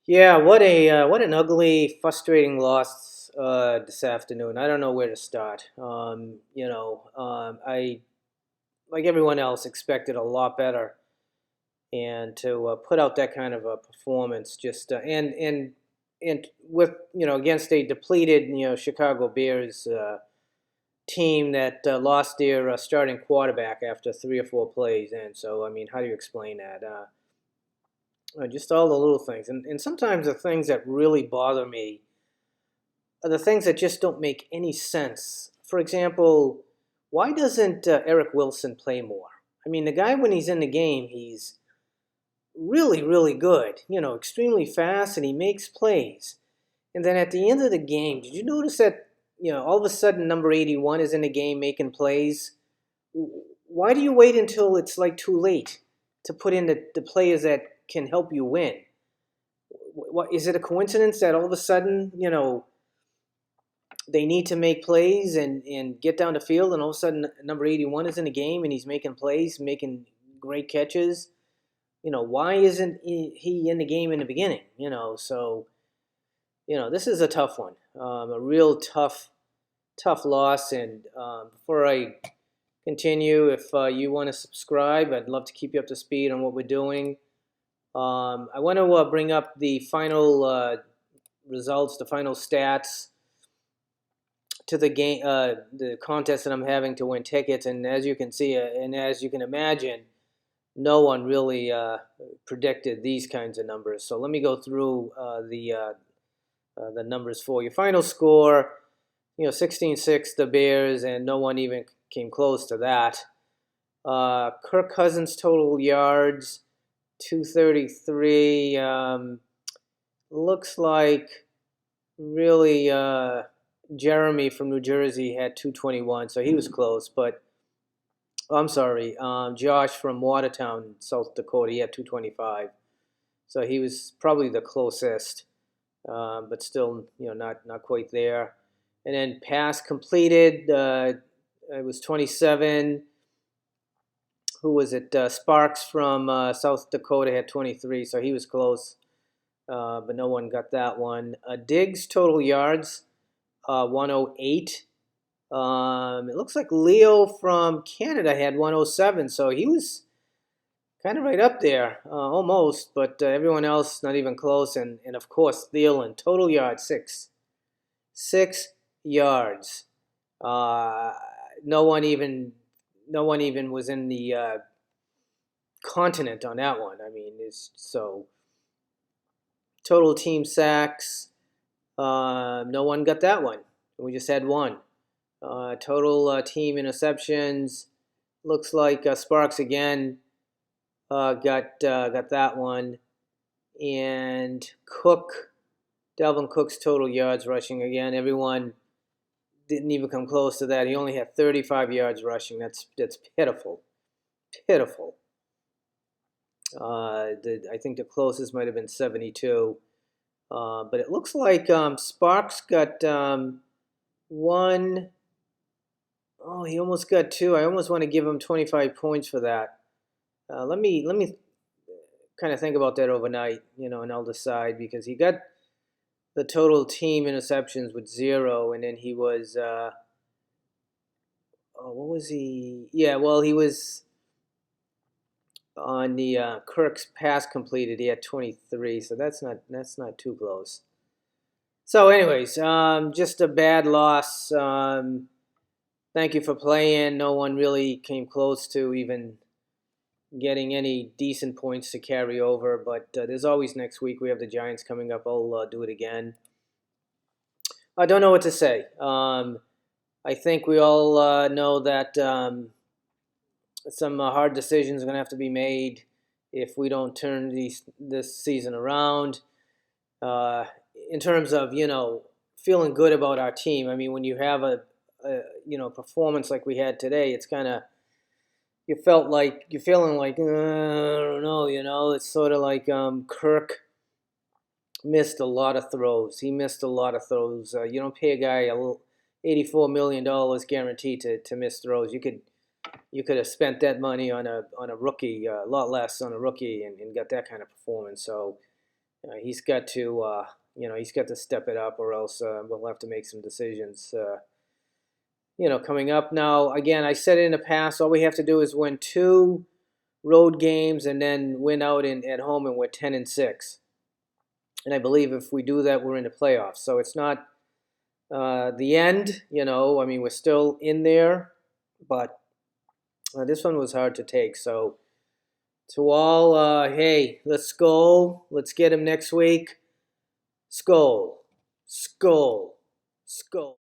Yeah, what an ugly, frustrating loss this afternoon. I don't know where to start. I like everyone else expected a lot better, and to put out that kind of a performance, just and with against a depleted Chicago Bears team that lost their starting quarterback after 3 or 4 plays in. So I mean, how do you explain that? Just all the little things, and sometimes the things that really bother me are the things that just don't make any sense. For example, why doesn't Eric Wilson play more? I mean, the guy, when he's in the game, he's really, really good, extremely fast, and he makes plays. And then at the end of the game, did you notice that, all of a sudden number 81 is in the game making plays? Why do you wait until it's like too late to put in the players that can help you win? What is it, a coincidence that all of a sudden, they need to make plays and get down the field, and all of a sudden number 81 is in the game and he's making plays, making great catches? Why isn't he in the game in the beginning? So this is a tough one, a real tough loss. And before I continue, if you want to subscribe, I'd love to keep you up to speed on what we're doing. I want to bring up the final results, the final stats to the game, the contest that I'm having to win tickets. And as you can see, and as you can imagine, no one really predicted these kinds of numbers. So let me go through the numbers for you. Final score, 16-6 the Bears, and no one even came close to that. Kirk Cousins total yards, 233. Looks like really Jeremy from New Jersey had 221, so he was close. But I'm sorry, Josh from Watertown, South Dakota, he had 225. So he was probably the closest, but still, not quite there. And then pass completed, it was 27. Who was it? Sparks from South Dakota had 23, so he was close, but no one got that one. Diggs total yards, 108. It looks like Leo from Canada had 107, so he was kind of right up there, almost, but everyone else not even close. And of course, Thielen, total yards, 6 yards. No one even was in the continent on that one. I mean, it's so total team sacks. No one got that one. We just had one. Total team interceptions. Looks like Sparks again got that one. And Dalvin Cook's total yards rushing again. Everyone didn't even come close to that. He only had 35 yards rushing. That's pitiful. I think the closest might have been 72. But it looks like Sparks got one. Oh, he almost got two. I almost want to give him 25 points for that. Let me kind of think about that overnight, and I'll decide, because he got the total team interceptions with 0, and then he was what was he? Yeah, well, he was on the Kirk's pass completed. He had 23, so that's not too close. So, anyways, just a bad loss. Thank you for playing. No one really came close to even getting any decent points to carry over, but there's always next week. We have the Giants coming up. I'll do it again. I don't know what to say. I think we all know that some hard decisions are going to have to be made if we don't turn this season around. In terms of, feeling good about our team. I mean, when you have a performance like we had today, it's kind of, you're feeling like, I don't know, it's sort of like Kirk missed a lot of throws. He missed a lot of throws. You don't pay a guy $84 million guaranteed to miss throws. You could you could have spent that money on a rookie, a lot less on a rookie, and got that kind of performance. So he's got to he's got to step it up, or else we'll have to make some decisions. Coming up now. Again, I said it in the past. All we have to do is win 2 road games and then win out at home, and we're 10-6. And I believe if we do that, we're in the playoffs. So it's not the end. I mean, we're still in there, but this one was hard to take. So to all, hey, let's go. Let's get him next week. Skol. Skol. Skol.